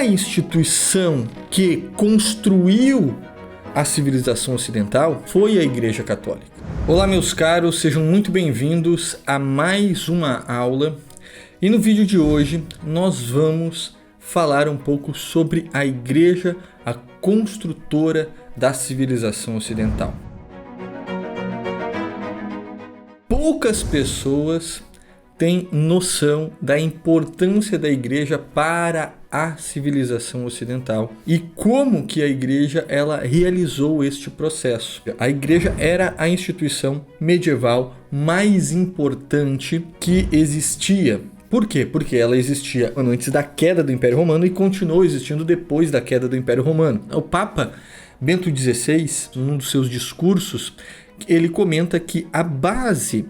A instituição que construiu a civilização ocidental foi a Igreja Católica. Olá, meus caros, sejam muito bem-vindos a mais uma aula. E no vídeo de hoje nós vamos falar um pouco sobre a Igreja, a construtora da civilização ocidental. Poucas pessoas têm noção da importância da Igreja para a civilização ocidental e como que a Igreja ela realizou este processo. A Igreja era a instituição medieval mais importante que existia. Por quê? Porque ela existia antes da queda do Império Romano e continuou existindo depois da queda do Império Romano. O Papa Bento XVI, num dos seus discursos, ele comenta que a base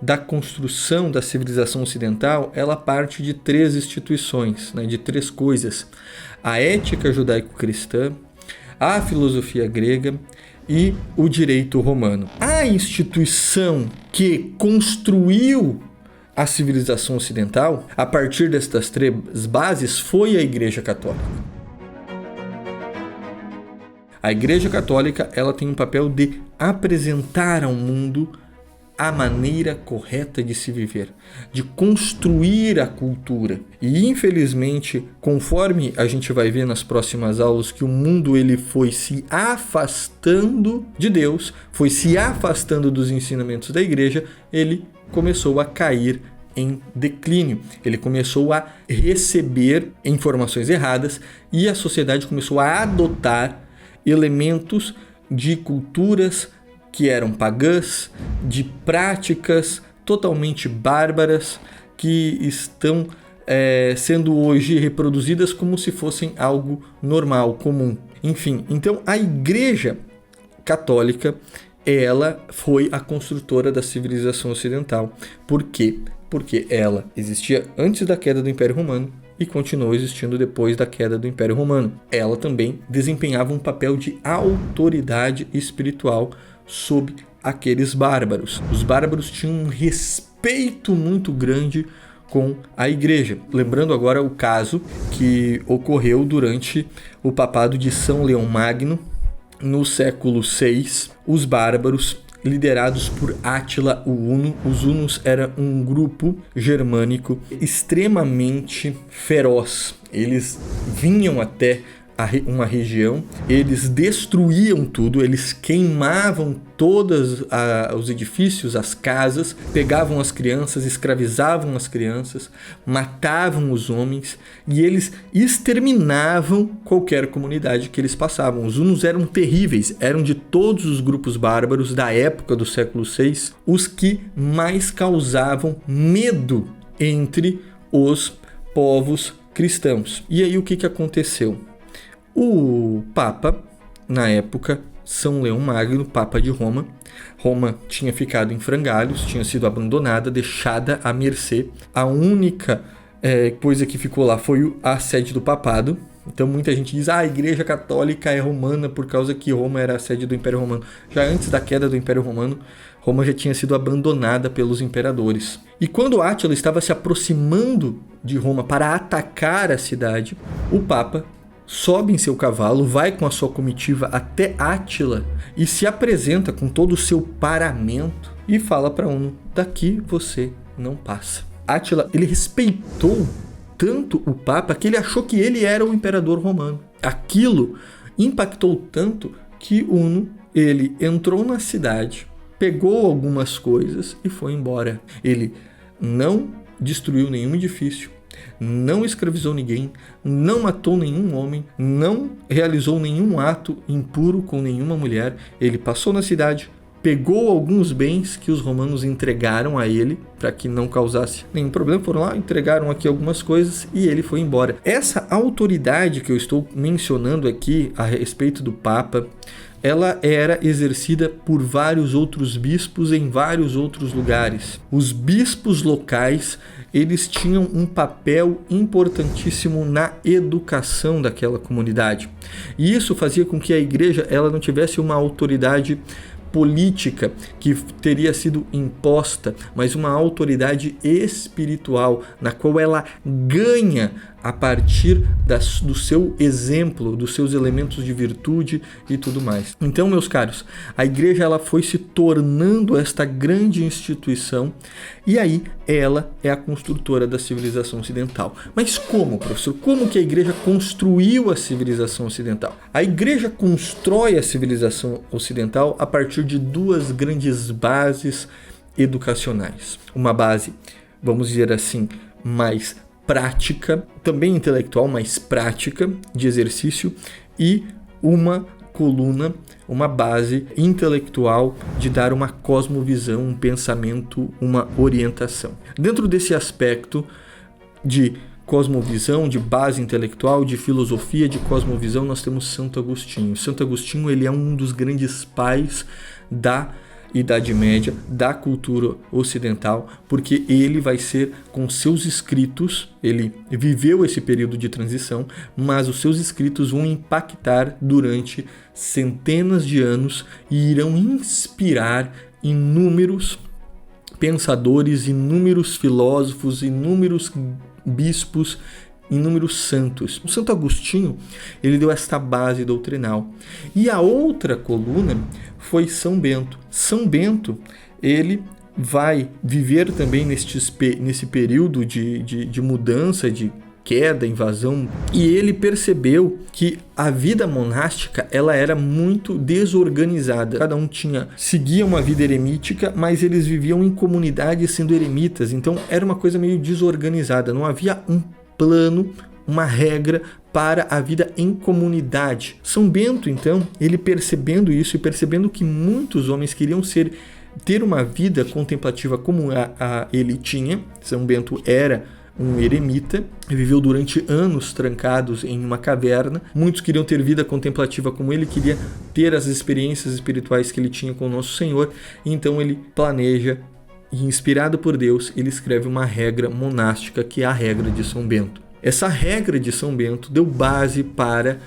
da construção da civilização ocidental, ela parte de três instituições, de três coisas: a ética judaico-cristã, a filosofia grega e o direito romano. A instituição que construiu a civilização ocidental, a partir destas três bases, foi a Igreja Católica. A Igreja Católica ela tem um papel de apresentar ao mundo a maneira correta de se viver, de construir a cultura. E infelizmente, conforme a gente vai ver nas próximas aulas, que o mundo ele foi se afastando de Deus, foi se afastando dos ensinamentos da Igreja, ele começou a cair em declínio. Ele começou a receber informações erradas e a sociedade começou a adotar elementos de culturas que eram pagãs, de práticas totalmente bárbaras que estão sendo hoje reproduzidas como se fossem algo normal, comum. Enfim, então a Igreja Católica ela foi a construtora da civilização ocidental. Por quê? Porque ela existia antes da queda do Império Romano e continuou existindo depois da queda do Império Romano. Ela também desempenhava um papel de autoridade espiritual sobre aqueles bárbaros. Os bárbaros tinham um respeito muito grande com a Igreja. Lembrando agora o caso que ocorreu durante o papado de São Leão Magno, no século VI. Os bárbaros, liderados por Átila o Huno, os hunos eram um grupo germânico extremamente feroz. Eles vinham até uma região, eles destruíam tudo, eles queimavam todos os edifícios, as casas, pegavam as crianças, escravizavam as crianças, matavam os homens e eles exterminavam qualquer comunidade que eles passavam. Os hunos eram terríveis, eram de todos os grupos bárbaros da época do século VI, os que mais causavam medo entre os povos cristãos. E aí o que aconteceu? O Papa, na época, São Leão Magno, Papa de Roma. Roma tinha ficado em frangalhos, tinha sido abandonada, deixada à mercê. A única coisa que ficou lá foi a sede do papado. Então muita gente diz, a Igreja Católica é romana por causa que Roma era a sede do Império Romano. Já antes da queda do Império Romano, Roma já tinha sido abandonada pelos imperadores. E quando Átila estava se aproximando de Roma para atacar a cidade, o Papa sobe em seu cavalo, vai com a sua comitiva até Átila e se apresenta com todo o seu paramento e fala para Huno, daqui você não passa. Átila, ele respeitou tanto o Papa que ele achou que ele era o imperador romano. Aquilo impactou tanto que Huno, ele entrou na cidade, pegou algumas coisas e foi embora. Ele não destruiu nenhum edifício, não escravizou ninguém, não matou nenhum homem, não realizou nenhum ato impuro com nenhuma mulher. Ele passou na cidade, pegou alguns bens que os romanos entregaram a ele para que não causasse nenhum problema, foram lá, entregaram aqui algumas coisas e ele foi embora. Essa autoridade que eu estou mencionando aqui a respeito do Papa, ela era exercida por vários outros bispos em vários outros lugares. Os bispos locais, eles tinham um papel importantíssimo na educação daquela comunidade. E isso fazia com que a igreja ela não tivesse uma autoridade política que teria sido imposta, mas uma autoridade espiritual na qual ela ganha a partir do seu exemplo, dos seus elementos de virtude e tudo mais. Então, meus caros, a igreja ela foi se tornando esta grande instituição e aí ela é a construtora da civilização ocidental. Mas como, professor? Como que a igreja construiu a civilização ocidental? A igreja constrói a civilização ocidental a partir de duas grandes bases educacionais. Uma base, vamos dizer assim, mais prática, também intelectual, mas prática, de exercício, e uma coluna, uma base intelectual de dar uma cosmovisão, um pensamento, uma orientação. Dentro desse aspecto de cosmovisão, de base intelectual, de filosofia, de cosmovisão, nós temos Santo Agostinho. Santo Agostinho ele é um dos grandes pais da Idade Média, da cultura ocidental, porque ele vai ser, com seus escritos, ele viveu esse período de transição, mas os seus escritos vão impactar durante centenas de anos e irão inspirar inúmeros pensadores, inúmeros filósofos, inúmeros bispos, inúmeros santos. O Santo Agostinho, ele deu esta base doutrinal. E a outra coluna foi São Bento. São Bento, ele vai viver também nesse período de mudança, de queda, invasão, e ele percebeu que a vida monástica ela era muito desorganizada. Cada um seguia uma vida eremítica, mas eles viviam em comunidade sendo eremitas. Então era uma coisa meio desorganizada, não havia um plano, uma regra para a vida em comunidade. São Bento, então, ele percebendo isso e percebendo que muitos homens queriam ter uma vida contemplativa como ele tinha. São Bento era um eremita, viveu durante anos trancados em uma caverna. Muitos queriam ter vida contemplativa como ele, queria ter as experiências espirituais que ele tinha com o Nosso Senhor. Então ele planeja, e inspirado por Deus, ele escreve uma regra monástica, que é a regra de São Bento. Essa regra de São Bento deu base para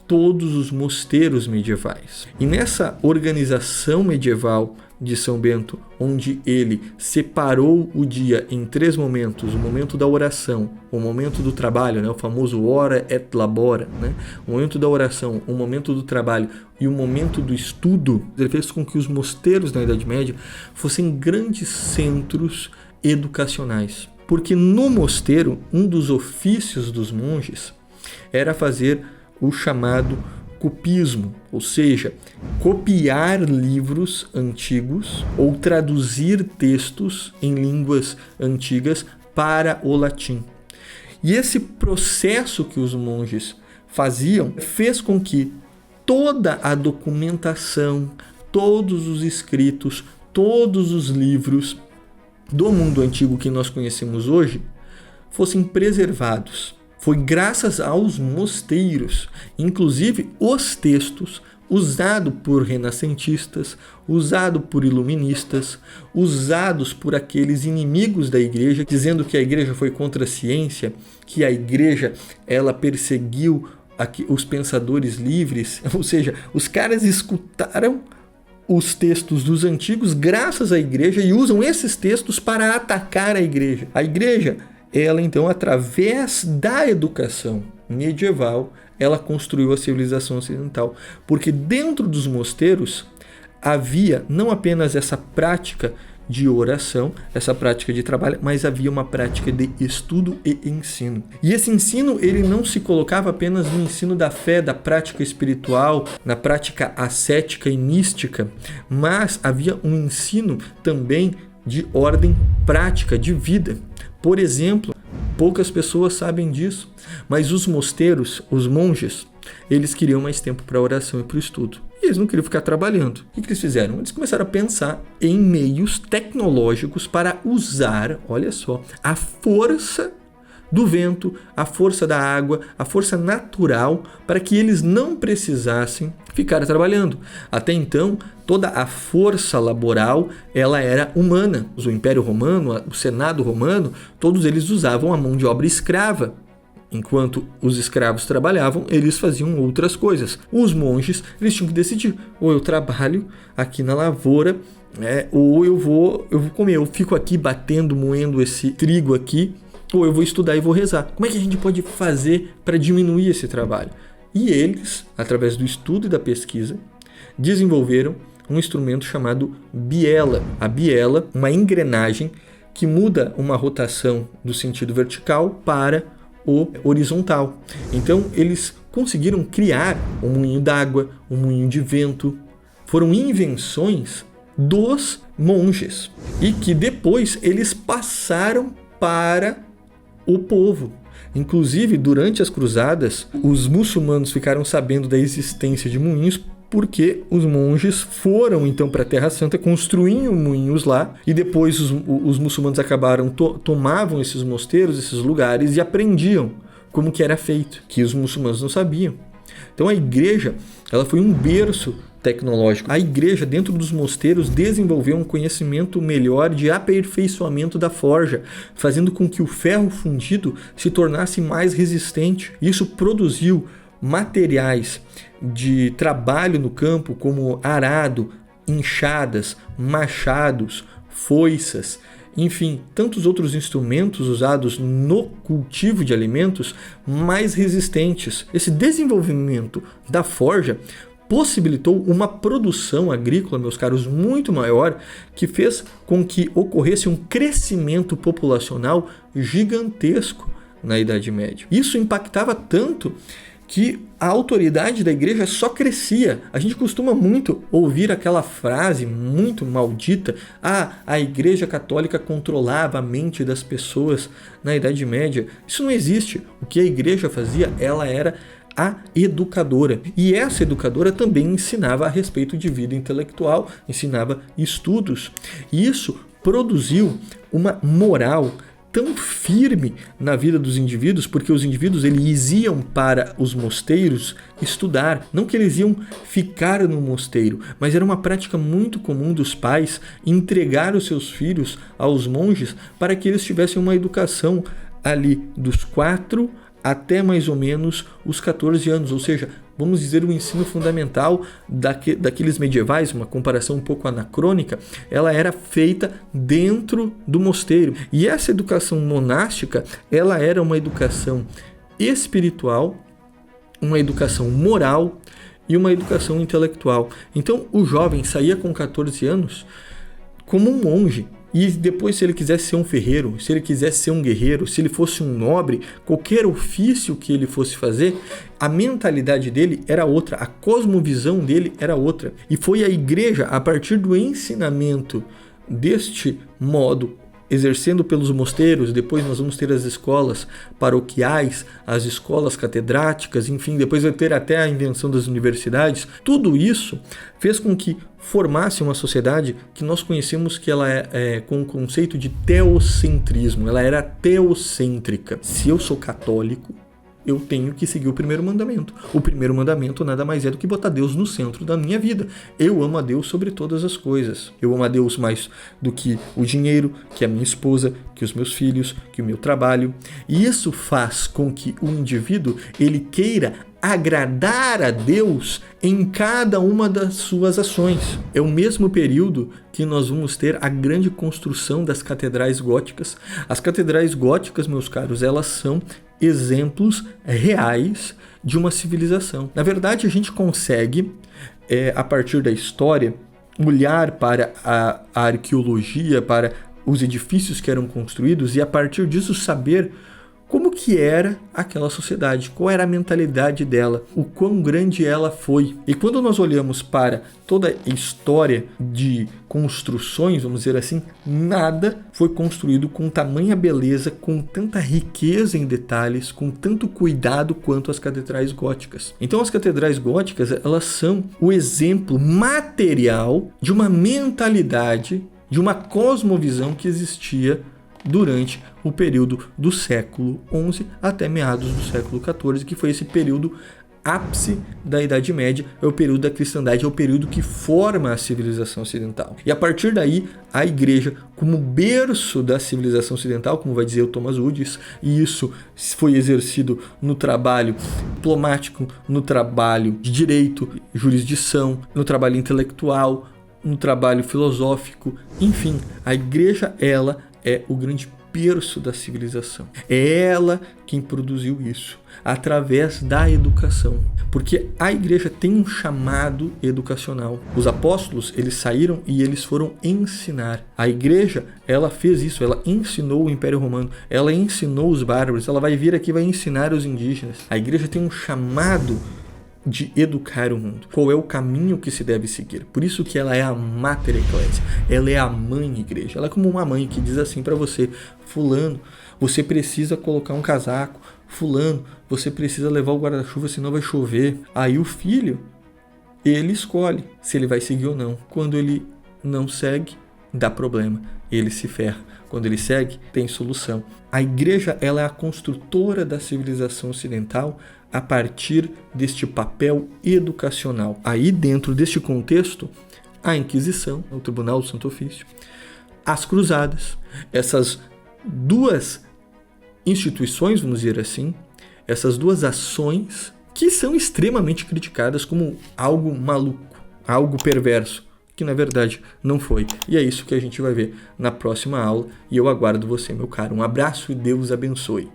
todos os mosteiros medievais. E nessa organização medieval de São Bento, onde ele separou o dia em 3 momentos: o momento da oração, o momento do trabalho, né, o famoso ora et labora, né, o momento da oração, o momento do trabalho e o momento do estudo, ele fez com que os mosteiros na Idade Média fossem grandes centros educacionais. Porque no mosteiro, um dos ofícios dos monges era fazer o chamado copismo, ou seja, copiar livros antigos ou traduzir textos em línguas antigas para o latim. E esse processo que os monges faziam fez com que toda a documentação, todos os escritos, todos os livros do mundo antigo que nós conhecemos hoje fossem preservados. Foi graças aos mosteiros, inclusive os textos usados por renascentistas, usados por iluministas, usados por aqueles inimigos da igreja, dizendo que a igreja foi contra a ciência, que a igreja ela perseguiu os pensadores livres, ou seja, os caras escutaram os textos dos antigos graças à igreja e usam esses textos para atacar a igreja. A igreja, ela então, através da educação medieval, ela construiu a civilização ocidental, porque dentro dos mosteiros havia não apenas essa prática de oração, essa prática de trabalho, mas havia uma prática de estudo e ensino. E esse ensino, ele não se colocava apenas no ensino da fé, da prática espiritual, na prática ascética e mística, mas havia um ensino também de ordem prática, de vida. Por exemplo, poucas pessoas sabem disso, mas os mosteiros, os monges, eles queriam mais tempo para a oração e para o estudo. E eles não queriam ficar trabalhando. O que eles fizeram? Eles começaram a pensar em meios tecnológicos para usar, olha só, a força do vento, a força da água, a força natural, para que eles não precisassem ficar trabalhando. Até então, toda a força laboral, ela era humana. O Império Romano, o Senado Romano, todos eles usavam a mão de obra escrava. Enquanto os escravos trabalhavam, eles faziam outras coisas. Os monges, eles tinham que decidir: ou eu trabalho aqui na lavoura, ou eu vou comer. Eu fico aqui batendo, moendo esse trigo aqui ou eu vou estudar e vou rezar. Como é que a gente pode fazer para diminuir esse trabalho? E eles, através do estudo e da pesquisa, desenvolveram um instrumento chamado biela. A biela, uma engrenagem que muda uma rotação do sentido vertical para o horizontal. Então, eles conseguiram criar um moinho d'água, um moinho de vento. Foram invenções dos monges e que depois eles passaram para o povo. Inclusive, durante as cruzadas, os muçulmanos ficaram sabendo da existência de moinhos porque os monges foram então para a Terra Santa, construíam moinhos lá e depois os muçulmanos acabaram, tomavam esses mosteiros, esses lugares e aprendiam como que era feito, que os muçulmanos não sabiam. Então a igreja, ela foi um berço tecnológico. A igreja, dentro dos mosteiros, desenvolveu um conhecimento melhor de aperfeiçoamento da forja, fazendo com que o ferro fundido se tornasse mais resistente. Isso produziu materiais de trabalho no campo, como arado, enxadas, machados, foiças, enfim, tantos outros instrumentos usados no cultivo de alimentos mais resistentes. Esse desenvolvimento da forja possibilitou uma produção agrícola, meus caros, muito maior, que fez com que ocorresse um crescimento populacional gigantesco na Idade Média. Isso impactava tanto que a autoridade da igreja só crescia. A gente costuma muito ouvir aquela frase muito maldita: a igreja católica controlava a mente das pessoas na Idade Média. Isso não existe. O que a igreja fazia, ela era a educadora. E essa educadora também ensinava a respeito de vida intelectual, ensinava estudos. E isso produziu uma moral tão firme na vida dos indivíduos, porque os indivíduos eles iam para os mosteiros estudar, não que eles iam ficar no mosteiro, mas era uma prática muito comum dos pais entregar os seus filhos aos monges para que eles tivessem uma educação ali dos 4 até mais ou menos os 14 anos, ou seja, vamos dizer, o ensino fundamental daqueles medievais, uma comparação um pouco anacrônica, ela era feita dentro do mosteiro. E essa educação monástica, ela era uma educação espiritual, uma educação moral e uma educação intelectual. Então, o jovem saía com 14 anos como um monge. E depois, se ele quisesse ser um ferreiro, se ele quisesse ser um guerreiro, se ele fosse um nobre, qualquer ofício que ele fosse fazer, a mentalidade dele era outra, a cosmovisão dele era outra. E foi a igreja, a partir do ensinamento deste modo, exercendo pelos mosteiros, depois nós vamos ter as escolas paroquiais, as escolas catedráticas, enfim, depois vai ter até a invenção das universidades. Tudo isso fez com que formasse uma sociedade que nós conhecemos que ela é com o conceito de teocentrismo, ela era teocêntrica. Se eu sou católico, eu tenho que seguir o primeiro mandamento. O primeiro mandamento nada mais é do que botar Deus no centro da minha vida. Eu amo a Deus sobre todas as coisas. Eu amo a Deus mais do que o dinheiro, que a minha esposa, que os meus filhos, que o meu trabalho. E isso faz com que o indivíduo ele queira agradar a Deus em cada uma das suas ações. É o mesmo período que nós vamos ter a grande construção das catedrais góticas. As catedrais góticas, meus caros, elas são exemplos reais de uma civilização. Na verdade, a gente consegue, a partir da história, olhar para a arqueologia, para os edifícios que eram construídos e, a partir disso, saber como que era aquela sociedade, qual era a mentalidade dela, o quão grande ela foi. E quando nós olhamos para toda a história de construções, vamos dizer assim, nada foi construído com tamanha beleza, com tanta riqueza em detalhes, com tanto cuidado quanto as catedrais góticas. Então as catedrais góticas, elas são o exemplo material de uma mentalidade, de uma cosmovisão que existia durante o período do século XI até meados do século XIV, que foi esse período ápice da Idade Média, é o período da cristandade, é o período que forma a civilização ocidental. E a partir daí, a igreja, como berço da civilização ocidental, como vai dizer o Thomas Woods, e isso foi exercido no trabalho diplomático, no trabalho de direito, jurisdição, no trabalho intelectual, no trabalho filosófico, enfim, a igreja, ela é o grande berço da civilização. É ela quem produziu isso, através da educação. Porque a igreja tem um chamado educacional. Os apóstolos, eles saíram e eles foram ensinar. A igreja, ela fez isso, ela ensinou o Império Romano, ela ensinou os bárbaros, ela vai vir aqui e vai ensinar os indígenas. A igreja tem um chamado de educar o mundo. Qual é o caminho que se deve seguir? Por isso que ela é a Mater Ecclesia, ela é a mãe igreja. Ela é como uma mãe que diz assim para você: fulano, você precisa colocar um casaco, fulano, você precisa levar o guarda-chuva, senão vai chover. Aí o filho, ele escolhe se ele vai seguir ou não. Quando ele não segue, dá problema, ele se ferra. Quando ele segue, tem solução. A igreja, ela é a construtora da civilização ocidental a partir deste papel educacional. Aí, dentro deste contexto, a Inquisição, o Tribunal do Santo Ofício, as Cruzadas, essas duas instituições, vamos dizer assim, essas duas ações que são extremamente criticadas como algo maluco, algo perverso, que na verdade não foi. E é isso que a gente vai ver na próxima aula, e eu aguardo você, meu caro. Um abraço e Deus abençoe.